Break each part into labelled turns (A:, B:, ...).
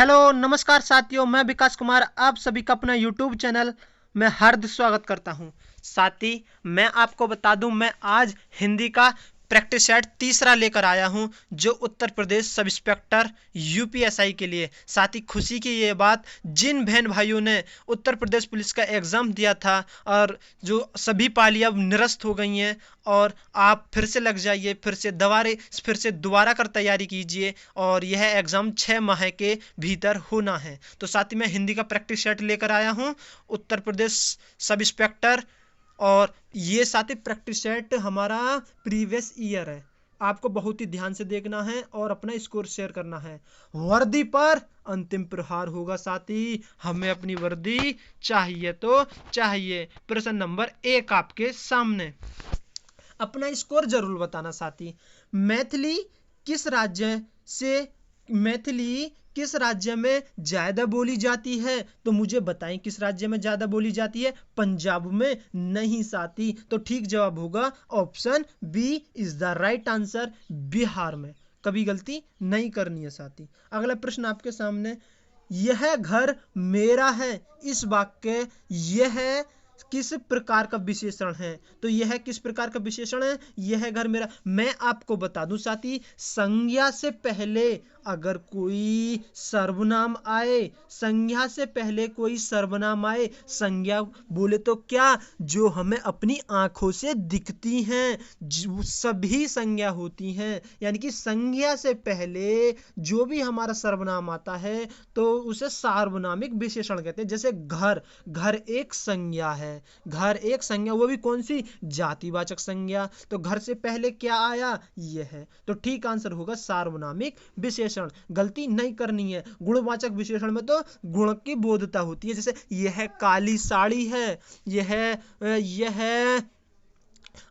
A: Hello नमस्कार साथियों, मैं विकास कुमार आप सभी का अपना यूट्यूब चैनल में हार्दिक स्वागत करता हूं। साथी, मैं आपको बता दूं, मैं आज हिंदी का प्रैक्टिस सेट तीसरा लेकर आया हूं, जो Uttar Pradesh sub inspector UPSI के लिए। साथी, खुशी की ये बात, जिन बहन भाइयों ने उत्तर प्रदेश पुलिस का एग्ज़ाम दिया था और जो सभी पालियां अब निरस्त हो गई हैं, और आप फिर से लग जाइए, फिर से दोबारा कर तैयारी कीजिए, और यह एग्ज़ाम 6 माह के भीतर होना है। तो साथ ही मैं हिंदी का प्रैक्टिस सेट लेकर आया हूँ, उत्तर प्रदेश सब इंस्पेक्टर, और ये साथ ही प्रैक्टिस सेट हमारा प्रीवियस ईयर है। आपको बहुत ही ध्यान से देखना है और अपना स्कोर शेयर करना है। वर्दी पर अंतिम प्रहार होगा साथी, हमें अपनी वर्दी चाहिए तो चाहिए। प्रश्न नंबर 1 आपके सामने, अपना स्कोर जरूर बताना साथी। मैथिली किस राज्य से मैथिली किस राज्य में ज्यादा बोली जाती है? तो मुझे बताएं, किस राज्य में ज्यादा बोली जाती है? पंजाब में नहीं साथी, तो ठीक जवाब होगा option B is the right answer, Bihar में। कभी गलती नहीं करनी है साथी। अगला प्रश्न आपके सामने, यह घर मेरा है, इस वाक्य यह किस प्रकार का विशेषण है? तो यह किस प्रकार का विशेषण है? यह घर मेरा। मैं आपको बता दूं साथी, संज्ञा से पहले अगर कोई सर्वनाम आए, संज्ञा से पहले कोई सर्वनाम आए, संज्ञा बोले तो क्या, जो हमें अपनी आंखों से दिखती हैं, सभी संज्ञा होती हैं। यानी कि संज्ञा से पहले जो भी हमारा सर्वनाम आता है तो उसे सार्वनामिक विशेषण कहते हैं। जैसे घर, घर एक संज्ञा है, घर एक संज्ञा, वो भी कौन सी? जातिवाचक संज्ञा। तो घर से पहले क्या आया? यह है। तो ठीक आंसर होगा सार्वनामिक विशेषण। गलती नहीं करनी है। गुणवाचक विशेषण में तो गुण की बोधता होती है। जैसे यह काली साड़ी है, यह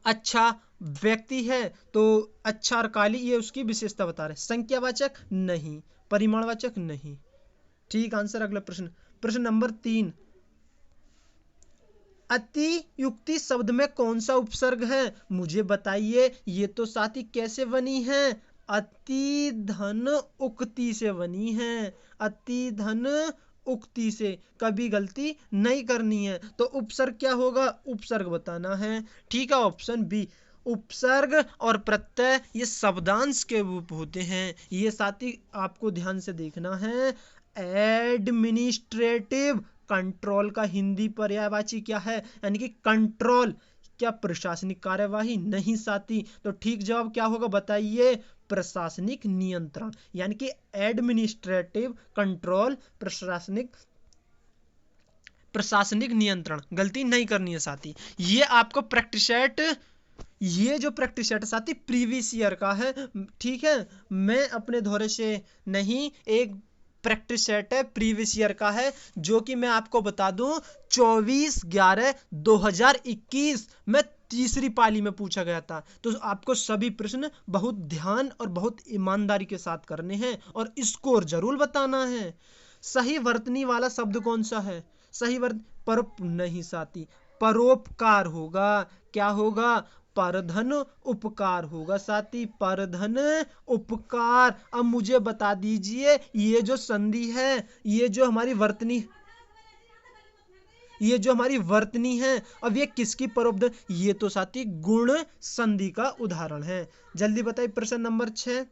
A: अच्छा व्यक्ति है, तो अच्छा और काली ये उसकी विशेषता बता रहे। संख्यावाचक नहीं, परिमाणवाचक नहीं। ठीक आंसर। अगला प्रश्न, प्रश्न नंबर 3, अति युक्ति शब्द में कौन सा उपसर्ग है? मुझे बताइए। ये तो साथी कैसे बनी है? अति धन उक्ति से बनी है, अति धन उक्ति से। कभी गलती नहीं करनी है। तो उपसर्ग क्या होगा? उपसर्ग बताना है। ठीक है, ऑप्शन बी। उपसर्ग और प्रत्यय ये शब्दांश के रूप होते हैं। ये साथी आपको ध्यान से देखना है। एडमिनिस्ट्रेटिव कंट्रोल का हिंदी पर्यायवाची क्या है? यानी कि कंट्रोल, क्या प्रशासनिक कार्यवाही? नहीं साथी। तो ठीक जवाब क्या होगा बताइए? प्रशासनिक नियंत्रण। यानी कि एडमिनिस्ट्रेटिव कंट्रोल, प्रशासनिक नियंत्रण। गलती नहीं करनी है साथी। ये आपको प्रैक्टिस सेट, ये जो प्रैक्टिस सेट साथी प्रीवियस ईयर का है। ठीक है, मैं अपने धौरे से नहीं, एक प्रैक्टिस सेट है प्रीवियस ईयर का है, जो कि मैं आपको बता दूं 24/11/2021 में तीसरी पाली में पूछा गया था। तो आपको सभी प्रश्न बहुत ध्यान और बहुत ईमानदारी के साथ करने हैं और स्कोर जरूर बताना है। सही वर्तनी वाला शब्द कौन सा है? सही वर्त नहीं साथी, परोपकार होगा। क्या होगा? परधन उपकार होगा साथी, परधन उपकार। अब मुझे बता दीजिए, ये जो संधि है, ये जो हमारी वर्तनी है, अब ये किसकी परोपध? ये तो साथी गुण संधि का उदाहरण है। जल्दी बताइए। प्रश्न नंबर 6,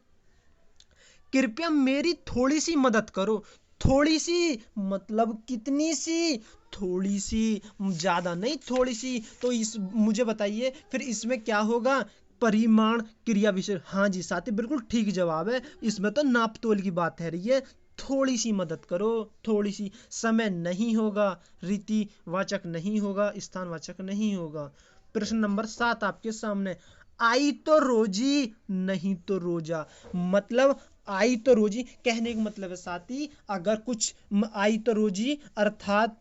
A: कृपया मेरी थोड़ी सी मदद करो। थोड़ी सी मतलब कितनी सी? थोड़ी सी, ज्यादा नहीं, थोड़ी सी। तो इस मुझे बताइए फिर इसमें क्या होगा? परिमाण क्रिया विशेषण। हाँ जी साथी, बिल्कुल ठीक जवाब है। इसमें तो नापतोल की बात है रही है। थोड़ी सी मदद करो, थोड़ी सी। समय नहीं होगा, रीति वाचक नहीं होगा, स्थानवाचक नहीं होगा। प्रश्न नंबर 7 आपके सामने, आई तो रोजी नहीं तो रोजा। मतलब आई तो रोजी कहने का मतलब है साथी, अगर कुछ आई तो रोजी अर्थात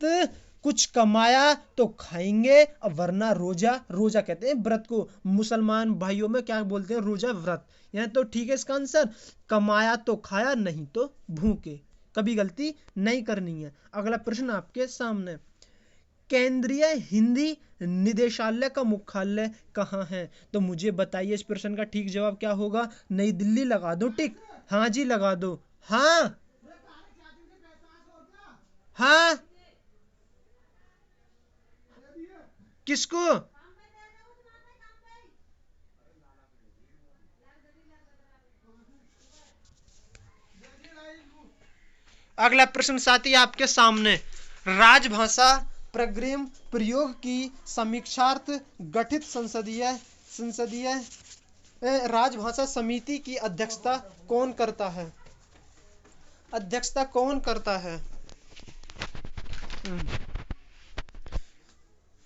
A: कुछ कमाया तो खाएंगे, वरना रोजा, रोजा कहते हैं व्रत को। मुसलमान भाइयों में क्या बोलते हैं? रोजा व्रत। यहाँ तो ठीक है इसका आंसर, कमाया तो खाया, नहीं तो भूखे। कभी गलती नहीं करनी है। अगला प्रश्न आपके सामने, केंद्रीय हिंदी निदेशालय का मुख्यालय कहाँ है? तो मुझे बताइए इस प्रश्न का ठीक जवाब क्या होगा? नई दिल्ली लगा दो टिक। हाँ जी लगा दो। हाँ, किसको? अगला प्रश्न साथी आपके सामने, राजभाषा प्रग्रेम प्रयोग की समीक्षार्थ गठित संसदीय राजभाषा समिति की अध्यक्षता कौन करता है? अध्यक्षता कौन करता है?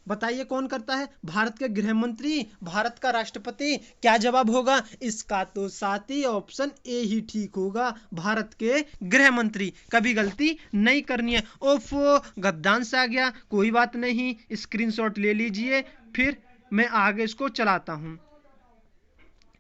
A: बताइए कौन करता है? भारत के गृह मंत्री, भारत का राष्ट्रपति? क्या जवाब होगा इसका? तो साथी ऑप्शन ए ही ठीक होगा, भारत के गृह मंत्री। कभी गलती नहीं करनी है। ओफो, गद्दान से आ गया, कोई बात नहीं, स्क्रीनशॉट ले लीजिए, फिर मैं आगे इसको चलाता हूं।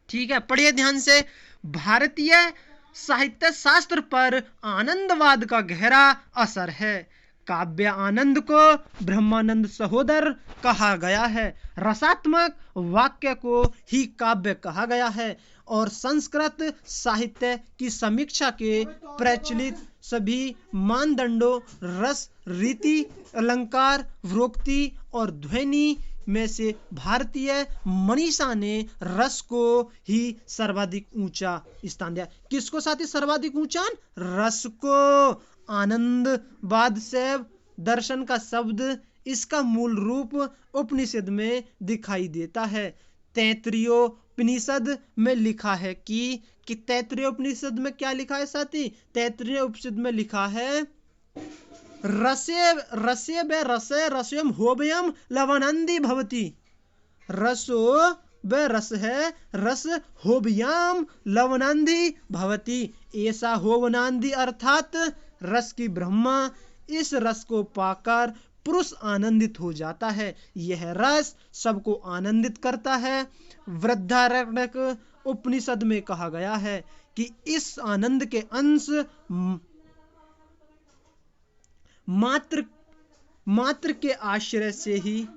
A: ठीक है, पढ़िए ध्यान से। भारतीय साहित्य शास्त्र पर आनंदवाद का गहरा असर है। काव्य आनंद को ब्रह्मानंद सहोदर कहा गया है। रसात्मक वाक्य को ही काव्य कहा गया है और संस्कृत साहित्य की समीक्षा के प्रचलित सभी मानदंडों रस, रीति, अलंकार, वृक्ति और ध्वनि में से भारतीय मनीषा ने रस को ही सर्वाधिक ऊंचा स्थान दिया। किसको साथी सर्वाधिक ऊंचा? रस को। आनंदवाद से दर्शन का शब्द, इसका मूल रूप उपनिषद में दिखाई देता है। तैत्तिरीयोपनिषद में लिखा है कि तैत्तिरीयोपनिषद में क्या लिखा है साथी? तैत्तिरीयोपनिषद में लिखा है रसे व रसे रसोयम होभयम लवनंदी भवति। रसो व रस है, रस होभयाम लवनंदी भवति। ऐसा होवनांदी अर्थात रस की ब्रह्मा, इस रस को पाकर पुरुष आनंदित हो जाता है। यह रस सबको आनंदित करता है। वृद्धारण्यक उपनिषद में कहा गया है कि इस आनंद के अंश मात्र के आश्रय से ही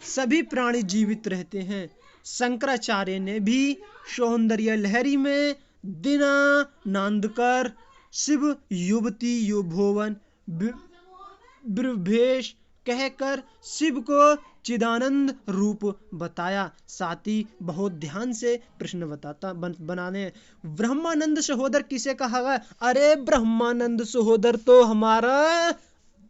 A: सभी प्राणी जीवित रहते हैं। शंकराचार्य ने भी सौंदर्य लहरी में दीनानंदकर शिव युवती युभोवन ब्रह्मेश कहकर शिव को चिदानंद रूप बताया। साथी बहुत ध्यान से प्रश्न बनाने। ब्रह्मानंद सहोदर किसे कहा गया? अरे ब्रह्मानंद सहोदर तो हमारा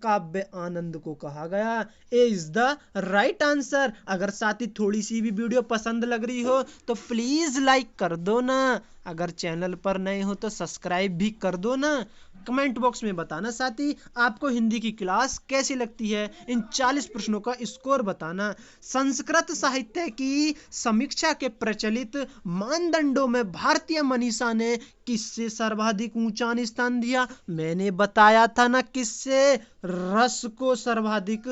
A: काव्य आनंद को कहा गया। ए इज द राइट आंसर। अगर साथी थोड़ी सी भी वीडियो पसंद लग रही हो तो प्लीज लाइक कर दो ना। अगर चैनल पर नए हो तो सब्सक्राइब भी कर दो ना। कमेंट बॉक्स में बताना साथी आपको हिंदी की क्लास कैसी लगती है। इन 40 प्रश्नों का स्कोर बताना। संस्कृत साहित्य की समीक्षा के प्रचलित मानदंडों में भारतीय मनीषा ने किससे सर्वाधिक ऊंचा स्थान दिया? मैंने बताया था ना, किससे? रस को सर्वाधिक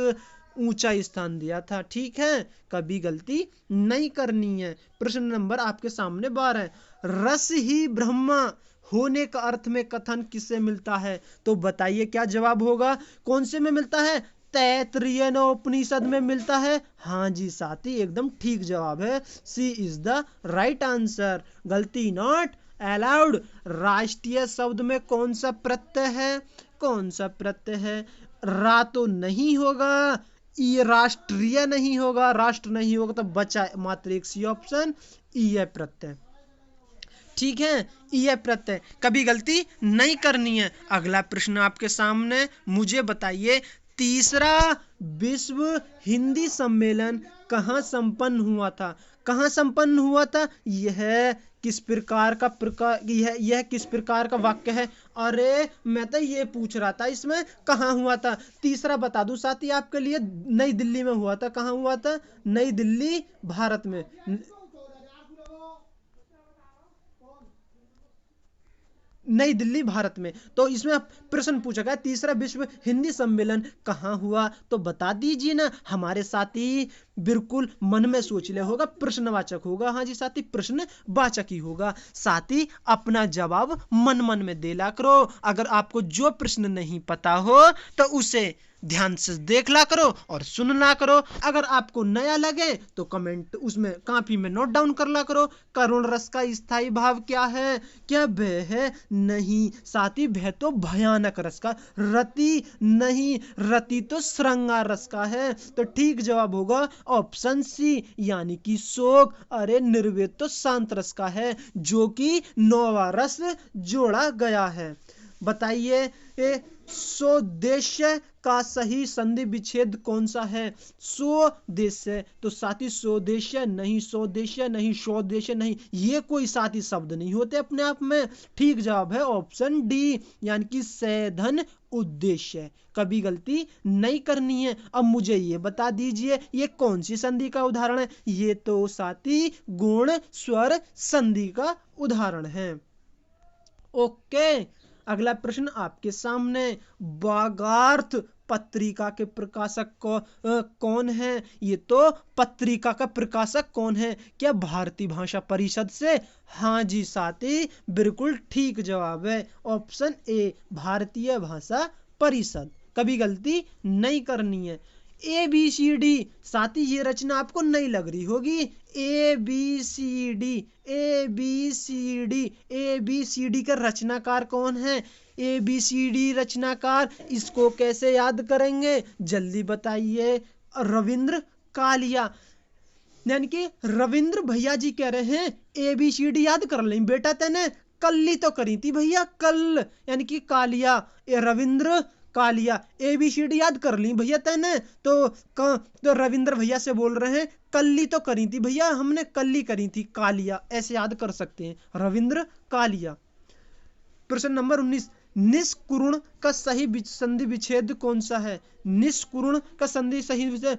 A: ऊंचा स्थान दिया था। ठीक है, कभी गलती नहीं करनी है। प्रश्न नंबर आपके सामने 12। रस ही ब्रह्मा होने का अर्थ में कथन किससे मिलता है? तो बताइए क्या जवाब होगा? कौन से में मिलता है? तैत्तिरीयोपनिषद में मिलता है। हाँ जी साथी, एकदम ठीक जवाब है। सी इज द राइट आंसर। गलती नॉट अलाउड। राष्ट्रीय शब्द में कौन सा प्रत्यय है? कौन सा प्रत्यय है? रा तो नहीं होगा, ई राष्ट्रीय नहीं होगा, राष्ट्र नहीं होगा, तो बचा मात्र एक सी ऑप्शन, ई है प्रत्यय। ठीक है, ई है प्रत्यय। कभी गलती नहीं करनी है। अगला प्रश्न आपके सामने, मुझे बताइए तीसरा विश्व हिंदी सम्मेलन कहाँ संपन्न हुआ था? कहाँ संपन्न हुआ था? यह किस प्रकार का वाक्य है? अरे मैं तो ये पूछ रहा था इसमें कहाँ हुआ था। तीसरा बता दूं साथी आपके लिए, नई दिल्ली में हुआ था। कहाँ हुआ था? नई दिल्ली, भारत में। नई दिल्ली, भारत में। तो इसमें प्रश्न पूछा गया तीसरा विश्व हिंदी सम्मेलन कहाँ हुआ? तो बता दीजिए ना। हमारे साथी बिल्कुल मन में सोच ले होगा, प्रश्नवाचक होगा। हाँ जी साथी, प्रश्नवाचक ही होगा। साथी अपना जवाब मन मन में देला करो। अगर आपको जो प्रश्न नहीं पता हो तो उसे ध्यान से देख ला करो और सुन ला करो। अगर आपको नया लगे तो कमेंट उसमें कॉपी में नोट डाउन कर ला करो। करुण रस का स्थायी भाव क्या है? क्या भय है? नहीं साथी, भय तो भयानक रस का। रति नहीं, रति तो श्रृंगार रस का है। तो ठीक जवाब होगा ऑप्शन सी, यानी कि शोक। अरे निर्वेद तो शांत रस का है, जो कि नौवा रस जोड़ा गया है। बताइए सोदेश्य का सही संधि विच्छेद कौन सा है? सोदेश्य, तो साथी सोदेश्य नहीं, सोदेश्य नहीं, स्वदेश्य नहीं, ये कोई साथी शब्द नहीं होते अपने आप में। ठीक जवाब है ऑप्शन डी, यानी कि सैधन उद्देश्य। कभी गलती नहीं करनी है। अब मुझे ये बता दीजिए ये कौन सी संधि का उदाहरण है? ये तो साथी गुण स्वर संधि का उदाहरण है। ओके, अगला प्रश्न आपके सामने। बागार्थ पत्रिका के प्रकाशक कौन है? ये तो पत्रिका का प्रकाशक कौन है? क्या भारतीय भाषा परिषद से? हाँ जी साथी, बिल्कुल ठीक जवाब है ऑप्शन ए, भारतीय भाषा परिषद। कभी गलती नहीं करनी है। ए बी सी डी, साथी ये रचना आपको नहीं लग रही होगी। A B C D, A B C D, A B C D का रचनाकार कौन है? ए बी सी डी रचनाकार, इसको कैसे याद करेंगे? जल्दी बताइए। रविंद्र कालिया, यानी कि रविंद्र भैया जी कह रहे हैं ए बी सी डी याद कर लें बेटा। तेने कल तो करी थी भैया, कल, यानी कि Kalia, Ravindra Kalia. A B C D याद कर ली भैया तेने, तो रविंद्र भैया से बोल रहे हैं कल्ली तो करी थी भैया, हमने कल्ली करी थी कालिया, ऐसे याद कर सकते हैं रविंद्र कालिया। प्रश्न नंबर 19, निष्कुरुण का सही संधि विच्छेद कौन सा है? निष्कुरुण का संधि सही विच्छेद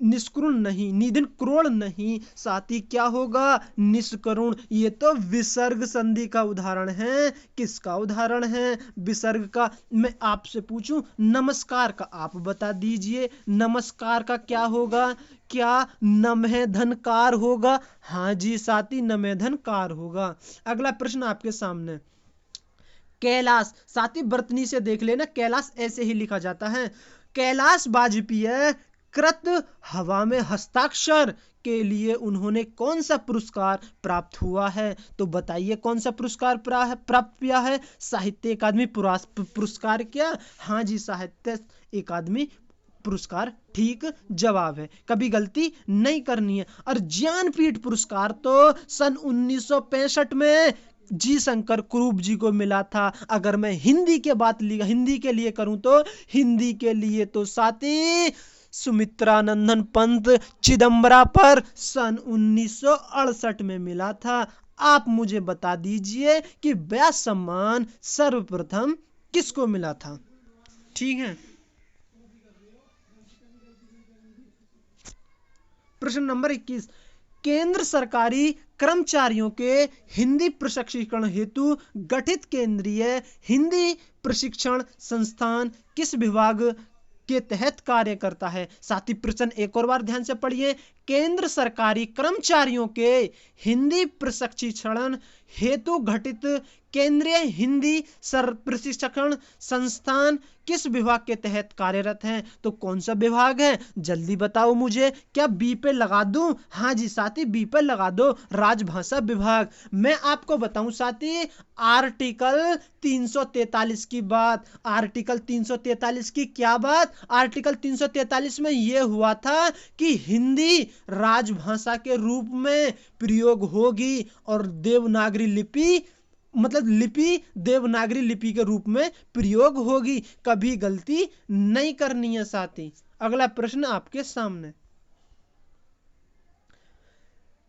A: निष्कुरुण नहीं, निधन क्रोड़ नहीं, साथी क्या होगा? निष्करुण। ये तो विसर्ग संधि का उदाहरण है। किसका उदाहरण है? विसर्ग का। मैं आपसे पूछूं नमस्कार का, आप बता दीजिए नमस्कार का क्या होगा? क्या नमः धनकार होगा? हाँ जी साथी, नमः धनकार होगा। अगला प्रश्न आपके सामने। कैलाश, साथी बर्तनी से देख लेना, कैलाश ऐसे ही लिखा जाता है। कैलाश वाजपेयी कृत हवा में हस्ताक्षर के लिए उन्होंने कौन सा पुरस्कार प्राप्त हुआ है? तो बताइए कौन सा पुरस्कार प्राप्त किया है? साहित्य अकादमी पुरस्कार क्या? हाँ जी, साहित्य अकादमी पुरस्कार ठीक जवाब है। कभी गलती नहीं करनी है। और ज्ञानपीठ पुरस्कार तो सन 1965 में जी शंकर कुरूप जी को मिला था। अगर मैं हिंदी के लिए करूं तो हिंदी के लिए तो साथी सुमित्रानंदन पंत चिदम्बरा पर सन 1968 में मिला था। आप मुझे बता दीजिए कि व्यास सम्मान सर्वप्रथम किसको मिला था? ठीक है। प्रश्न नंबर 21, केंद्र सरकारी कर्मचारियों के हिंदी प्रशिक्षण हेतु गठित केंद्रीय हिंदी प्रशिक्षण संस्थान किस विभाग के तहत कार्य करता है? साथी प्रश्न एक और बार ध्यान से पढ़िए। केंद्र सरकारी कर्मचारियों के हिंदी प्रशिक्षण हेतु गठित केंद्रीय हिंदी प्रशिक्षण संस्थान किस विभाग के तहत कार्यरत है? तो कौन सा विभाग है? जल्दी बताओ मुझे। क्या बी पे लगा दूं? हाँ जी साथी, बी पे लगा दो, राजभाषा विभाग। मैं आपको बताऊं साथी, आर्टिकल 343 की बात। आर्टिकल 343 की क्या बात? आर्टिकल 343 में यह हुआ था कि हिंदी राजभाषा के रूप में प्रयोग होगी और देवनागरी लिपि देवनागरी लिपि के रूप में प्रयोग होगी। कभी गलती नहीं करनी है साथी। अगला प्रश्न आपके सामने।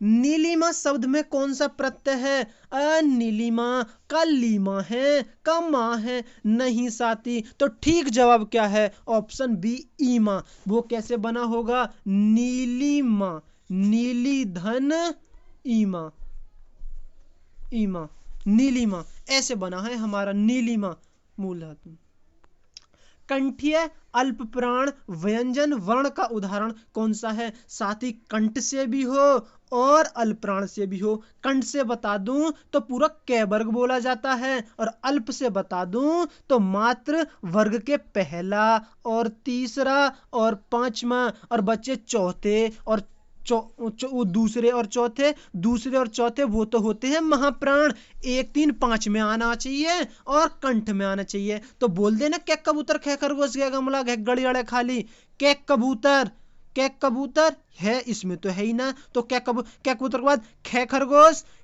A: नीलिमा शब्द में कौन सा प्रत्यय है? नीलिमा का लीमा है, का मां है? नहीं साथी, तो ठीक जवाब क्या है? ऑप्शन बी, ईमा। वो कैसे बना होगा? नीलिमा, नीली धन ईमा, ईमा, नीलिमा ऐसे बना है हमारा नीलिमा मूल धातु। कंठीय अल्प प्राण व्यंजन वर्ण का उदाहरण कौन सा है? साथ ही कंठ से भी हो और अल्प प्राण से भी हो। कंठ से बता दूं तो पूरा क वर्ग बोला जाता है, और अल्प से बता दूं तो मात्र वर्ग के पहला और तीसरा और पांचवा, और बच्चे चौथे और दूसरे और चौथे वो तो होते हैं महाप्राण। 1 3 5 में आना चाहिए और कंठ में आना चाहिए। तो बोल देना क्या कबूतर खे खरगोश गया गमला घे गड़ियाड़े खाली। क्या कबूतर है, इसमें तो है ही ना। तो क्या कबूतर के बाद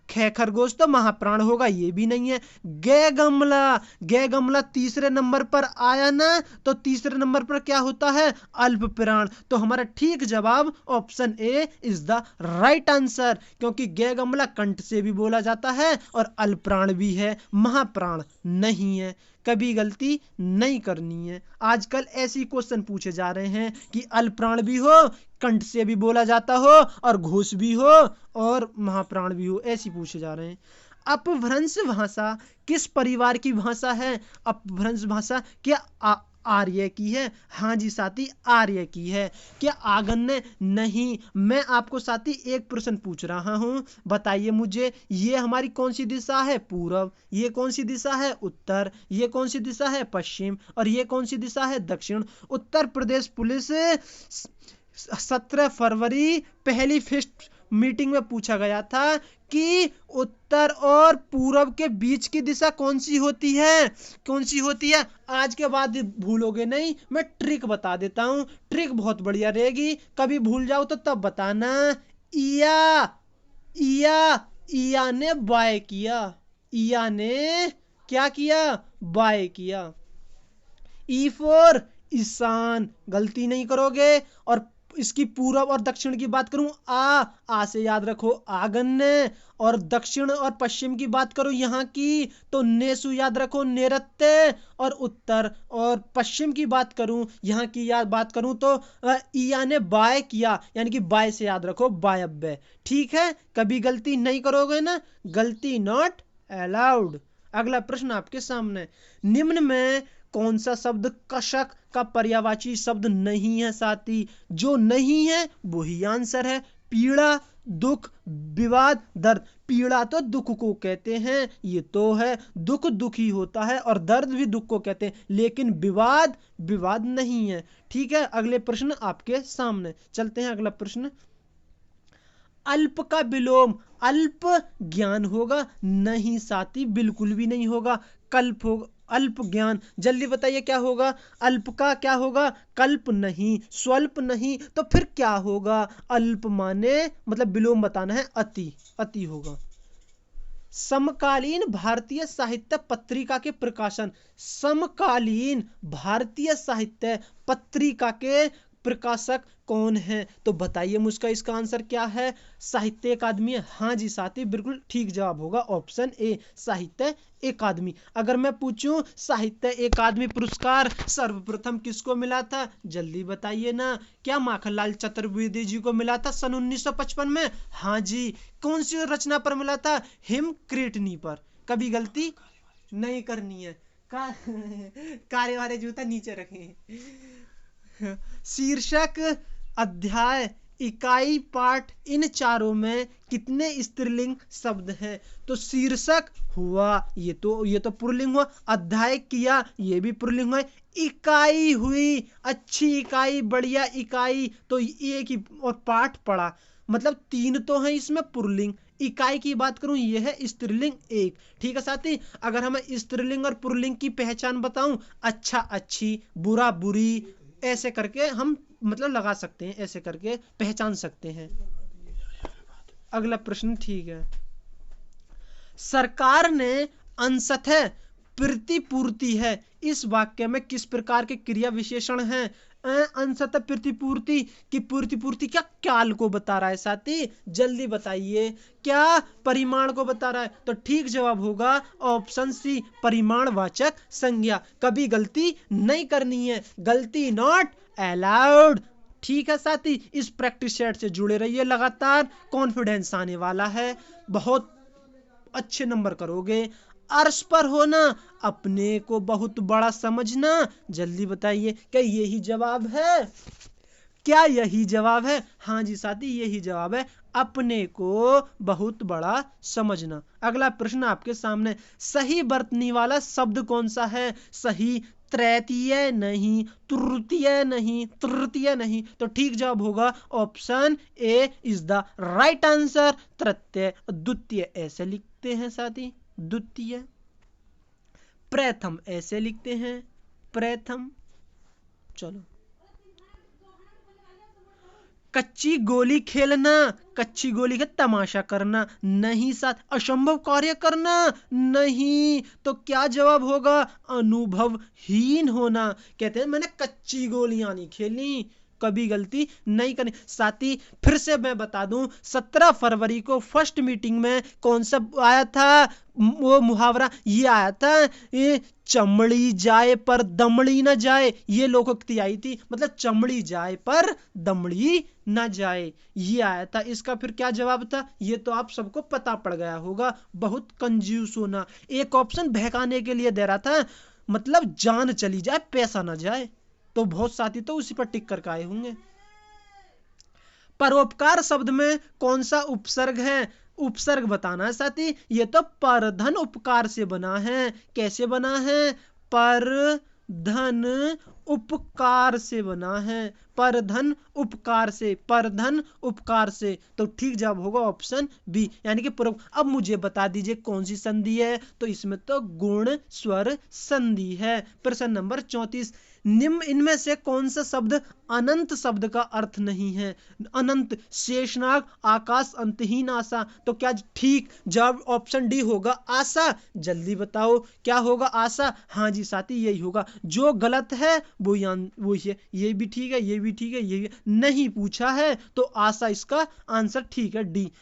A: खे खरगोश तो महाप्राण होगा, ये भी नहीं है। गे गमला तीसरे नंबर पर आया ना, तो तीसरे नंबर पर क्या होता है? अल्प प्राण। तो हमारा ठीक जवाब option A is the right answer, क्योंकि गे गमला कंठ से भी बोला जाता है और अल्प प्राण भी है, महाप्राण नहीं है। कभी गलती नहीं करनी है। आजकल ऐसी क्वेश्चन पूछे जा रहे हैं कि अल्प प्राण भी हो, कंठ से भी बोला जाता हो, और घोष भी हो और महाप्राण भी हो, ऐसी पूछे जा रहे हैं। अपभ्रंश भाषा किस परिवार की भाषा है? अपभ्रंश भाषा क्या आर्य की है? हाँ जी साथी, आर्य की है। क्या आगन्य? नहीं। मैं आपको साथी एक प्रश्न पूछ रहा हूं, बताइए मुझे, ये हमारी कौन सी दिशा है? पूर्व। ये कौन सी दिशा है? उत्तर। ये कौन सी दिशा है? पश्चिम। और ये कौन सी दिशा है? दक्षिण। उत्तर प्रदेश पुलिस 17 फरवरी पहली फिस्ट मीटिंग में पूछा गया था कि उत्तर और पूरब के बीच की दिशा कौन सी होती है? आज के बाद भूलोगे नहीं, मैं ट्रिक बता देता हूं। ट्रिक बहुत बढ़िया रहेगी, कभी भूल जाओ तो तब बताना। इया ने बाय किया। इया ने क्या किया? बाय किया। ई फॉर ईशान, गलती नहीं करोगे। और इसकी पूर्व और दक्षिण की बात करूं, आ से याद रखो आगन्य। और दक्षिण और पश्चिम की बात करूं यहाँ की, तो नेसु याद रखो नैऋत्य। और उत्तर और पश्चिम की बात करूं यहाँ की बात करूं तो इया ने बाय किया, यानी कि बाय से याद रखो वायव्य। ठीक है, कभी गलती नहीं करोगे ना, गलती नॉट अलाउड। अगला प्रश्न आपके सामने, निम्न में कौन सा शब्द कषक का पर्यायवाची शब्द नहीं है साथी? जो नहीं है वही आंसर है। पीड़ा, दुख, विवाद, दर्द। पीड़ा तो दुख को कहते हैं, ये तो है। दुख ही होता है और दर्द भी दुख को कहते हैं, लेकिन विवाद नहीं है। ठीक है, अगले प्रश्न आपके सामने चलते हैं। अगला प्रश्न, अल्प का विलोम अल्प ज्ञान होगा? नहीं साथी, बिल्कुल भी नहीं होगा। कल्प होगा, अल्प ज्ञान। जल्दी बताइए क्या होगा? अल्प का क्या होगा? कल्प नहीं, स्वल्प नहीं, तो फिर क्या होगा? अल्प माने मतलब विलोम बताना है, अति होगा। समकालीन भारतीय साहित्य पत्रिका के प्रकाशन। समकालीन भारतीय साहित्य पत्रिका के प्रकाशक कौन है? तो बताइए मुझका इसका आंसर क्या है? साहित्य अकादमी। हाँ जी साथी, बिल्कुल ठीक जवाब होगा ऑप्शन ए, साहित्य अकादमी। अगर मैं पूछूं साहित्य अकादमी पुरस्कार सर्वप्रथम किसको मिला था? जल्दी बताइए ना। क्या माखनलाल चतुर्वेदी जी को मिला था सन 1955 में? हाँ जी। कौन सी रचना पर मिला था? हिमकृतनी पर। कभी गलती नहीं करनी है। कार्य वाले जूता नीचे रखें। शीर्षक, अध्याय, इकाई, पाठ, इन चारों में कितने स्त्रीलिंग शब्द हैं? तो शीर्षक हुआ, ये तो पुल्लिंग हुआ। अध्याय किया, ये भी पुल्लिंग हुआ। इकाई हुई, अच्छी इकाई, बढ़िया इकाई, तो एक ही। और पाठ पढ़ा, मतलब 3 तो हैं इसमें पुल्लिंग। इकाई की बात करूं, यह है स्त्रीलिंग 1। ठीक है साथी, अगर हमें स्त्रीलिंग और पुल्लिंग की पहचान बताऊं, अच्छा अच्छी, बुरा बुरी, ऐसे करके हम मतलब लगा सकते हैं, ऐसे करके पहचान सकते हैं। अगला प्रश्न, ठीक है। सरकार ने अंशतः प्रतिपूर्ति है, इस वाक्य में किस प्रकार के क्रिया विशेषण हैं? अंशतः प्रतिपूर्ति की प्रतिपूर्ति क्या काल को बता रहा है साथी? जल्दी बताइए, क्या परिमाण को बता रहा है? तो ठीक जवाब होगा ऑप्शन सी, परिमाणवाचक संज्ञा। कभी गलती नहीं करनी है, गलती नॉट अलाउड। ठीक है साथी, इस प्रैक्टिस सेट से जुड़े रहिए, लगातार कॉन्फिडेंस आने वाला है, बहुत अच्छे नंबर करोगे। अर्श पर होना, अपने को बहुत बड़ा समझना। जल्दी बताइए, क्या यही जवाब है? क्या यही जवाब है? हाँ जी साथी, यही जवाब है, अपने को बहुत बड़ा समझना। अगला प्रश्न आपके सामने, सही वर्तनी वाला शब्द कौन सा है? सही तृतीय नहीं, तृतीय नहीं, तृतीय नहीं, तो ठीक जवाब होगा option A is the right answer, तृतीय। द्वितीय ऐसे लिखते हैं साथी, द्वितीय। प्रथम ऐसे लिखते हैं, प्रथम। चलो, कच्ची गोली खेलना, कच्ची गोली का तमाशा करना, नहीं साथ। असंभव कार्य करना, नहीं, तो क्या जवाब होगा? अनुभवहीन होना। कहते हैं मैंने कच्ची गोलियां नहीं खेली, कभी गलती नहीं करनी। साथी फिर से मैं बता दूं, 17 फरवरी को फर्स्ट मीटिंग में कौन सा आया था वो मुहावरा? ये आया था, ये चमड़ी जाए पर दमड़ी न जाए, ये लोकोक्ति आई थी। मतलब चमड़ी जाए पर दमड़ी न जाए, ये आया था। इसका फिर क्या जवाब था? ये तो आप सबको पता पड़ गया होगा। बहुत कंजूस होना। एक ऑप्शन बहकाने के लिए दे रहा था, मतलब जान चली जाए पैसा ना जाए, तो बहुत साथी तो उसी पर टिक कर आए होंगे। परोपकार शब्द में कौन सा उपसर्ग है? उपसर्ग बताना है साथी। ये तो परधन उपकार से बना है। कैसे बना है? परधन उपकार से बना है, परधन उपकार से, परधन उपकार से, तो ठीक जवाब होगा ऑप्शन बी, यानी कि पूर्व। अब मुझे बता दीजिए कौन सी संधि है? तो इसमें तो गुण स्वर संधि है। प्रश्न नंबर 34, निम्न इनमें से कौन सा शब्द अनंत शब्द का अर्थ नहीं है? अनंत, शेषनाग, आकाश, अंतहीन, आशा, तो क्या ठीक जवाब ऑप्शन डी होगा, आशा? जल्दी बताओ, क्या होगा? आशा। हाँ जी साथी, यही होगा। जो गलत है वो ये भी ठीक है, ये भी ठीक है, ये नहीं पूछा है, तो आशा इसका आंसर ठीक है, डी।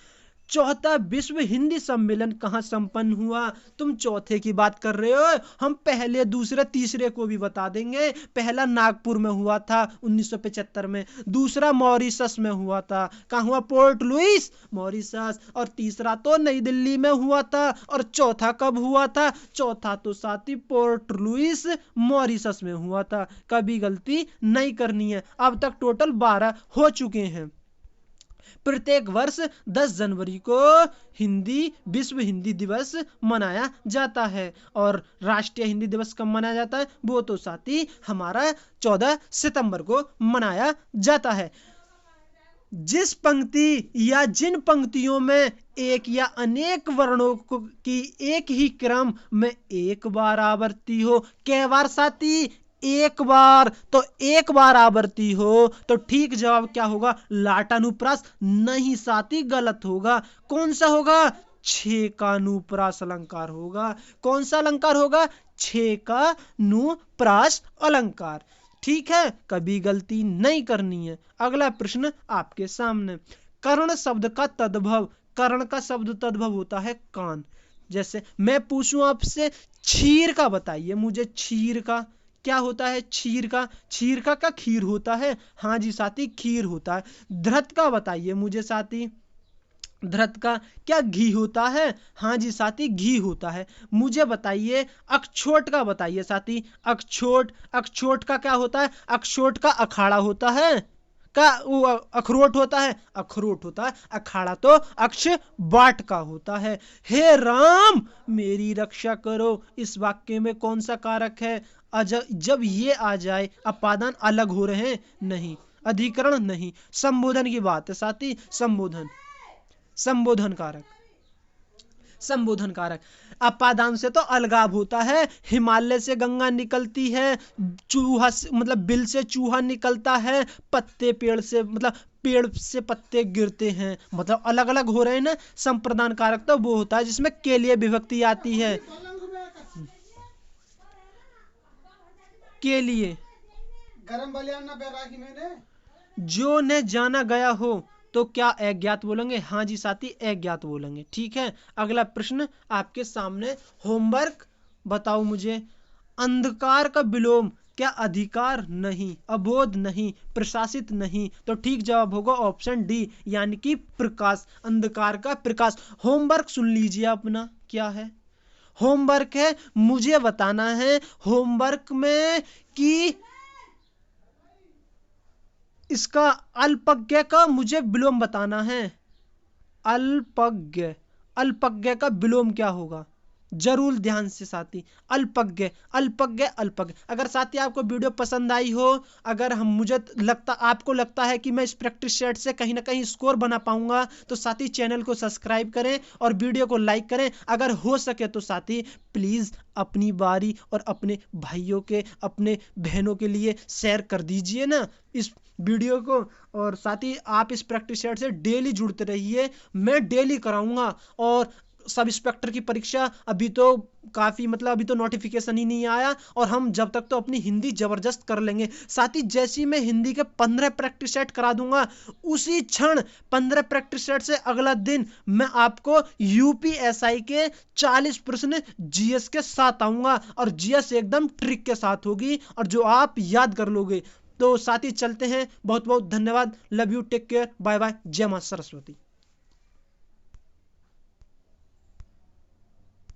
A: चौथा विश्व हिंदी सम्मेलन कहाँ संपन्न हुआ? तुम चौथे की बात कर रहे हो, हम पहले दूसरे तीसरे को भी बता देंगे। पहला नागपुर में हुआ था 1975 में, दूसरा मॉरिशस में हुआ था। कहाँ हुआ? Port Louis, Mauritius. और तीसरा तो नई दिल्ली में हुआ था। और चौथा कब हुआ था? चौथा तो साथी पोर्ट लुइस, मॉरिशस में हुआ था। कभी गलती नहीं करनी है। अब तक टोटल 12 हो चुके हैं। प्रत्येक वर्ष 10 जनवरी को विश्व हिंदी दिवस मनाया जाता है। और राष्ट्रीय हिंदी दिवस कब मनाया जाता है? वो तो साथी हमारा 14 सितंबर को मनाया जाता है। जिस पंक्ति या जिन पंक्तियों में एक या अनेक वर्णों की एक ही क्रम में एक बार आवृत्ति हो, कै बार साथी? एक बार, तो एक बार आवृत्ति हो, तो ठीक जवाब क्या होगा? लाटानुप्रास। नहीं साथी, गलत होगा। कौन सा होगा? छेकानुप्रास अलंकार होगा। कौन सा अलंकार होगा? छेकानुप्रास अलंकार। ठीक है, कभी गलती नहीं करनी है। अगला प्रश्न आपके सामने, कर्ण शब्द का तद्भव। कर्ण का शब्द तद्भव होता है कान। जैसे मैं पूछूं आपसे, क्षीर का बताइए मुझे, क्षीर का क्या होता है? क्षीर का, क्षीर का क्या खीर होता है? हाँ जी साथी, खीर होता है। धृत का बताइए मुझे साथी, धृत का क्या घी होता है? हाँ जी साथी, घी होता है। मुझे बताइए अक्षोट का बताइए साथी, अक्षोट, अक्षोट का क्या होता है? अक्षोट का अखाड़ा होता है। का वो अखरोट होता है? अखरोट होता है। अखाड़ा तो अक्ष बाट का होता है। हे राम मेरी रक्षा करो, इस वाक्य में कौन सा कारक है? जब ये आ जाए, अपादान अलग हो रहे हैं? नहीं। अधिकरण? नहीं। संबोधन की बात है साथी, संबोधन, संबोधन कारक, संबोधन कारक। अपादान से तो अलगाव होता है। हिमालय से गंगा निकलती है, चूहा मतलब बिल से चूहा निकलता है, पत्ते पेड़ से मतलब पेड़ से पत्ते गिरते हैं, मतलब अलग अलग हो रहे हैं ना। संप्रदान कारक तो वो होता है जिसमें के लिए विभक्ति आती है, के लिए। जो न जाना गया हो तो क्या अज्ञात बोलेंगे? हाँ जी साथी, अज्ञात बोलेंगे। ठीक है, अगला प्रश्न आपके सामने, होमवर्क बताओ मुझे, अंधकार का विलोम क्या अधिकार? नहीं। अबोध? नहीं। प्रशासित? नहीं। तो ठीक जवाब होगा ऑप्शन डी, यानी कि प्रकाश, अंधकार का प्रकाश। होमवर्क सुन लीजिए अपना क्या है। होमवर्क है, मुझे बताना है होमवर्क में कि इसका अल्पज्ञ का मुझे विलोम बताना है। अल्पज्ञ, अल्पज्ञ का विलोम क्या होगा? जरूर ध्यान से साथी, अल्पज्ञ, अल्पज्ञ, अल्पज्ञ। अगर साथी आपको वीडियो पसंद आई हो, अगर आपको लगता है कि मैं इस प्रैक्टिस सेट से कहीं ना कहीं स्कोर बना पाऊंगा, तो साथी चैनल को सब्सक्राइब करें और वीडियो को लाइक करें। अगर हो सके तो साथी प्लीज अपनी बारी और अपने भाइयों के, अपने बहनों के लिए शेयर कर दीजिए ना इस वीडियो को। और साथ ही आप इस प्रैक्टिस सेट से डेली जुड़ते रहिए, मैं डेली कराऊंगा। और सब इंस्पेक्टर की परीक्षा अभी तो अभी तो नोटिफिकेशन ही नहीं आया, और हम जब तक तो अपनी हिंदी जबरदस्त कर लेंगे। साथ ही जैसी मैं हिंदी के 15 प्रैक्टिस सेट करा दूंगा, उसी क्षण 15 प्रैक्टिस सेट से अगला दिन मैं आपको यूपीएसआई के 40 प्रश्न जीएस के साथ आऊंगा, और जीएस एकदम ट्रिक के साथ होगी और जो आप याद कर लोगे। तो साथी चलते हैं, बहुत बहुत धन्यवाद, love you, take care, bye bye, जय मां सरस्वती।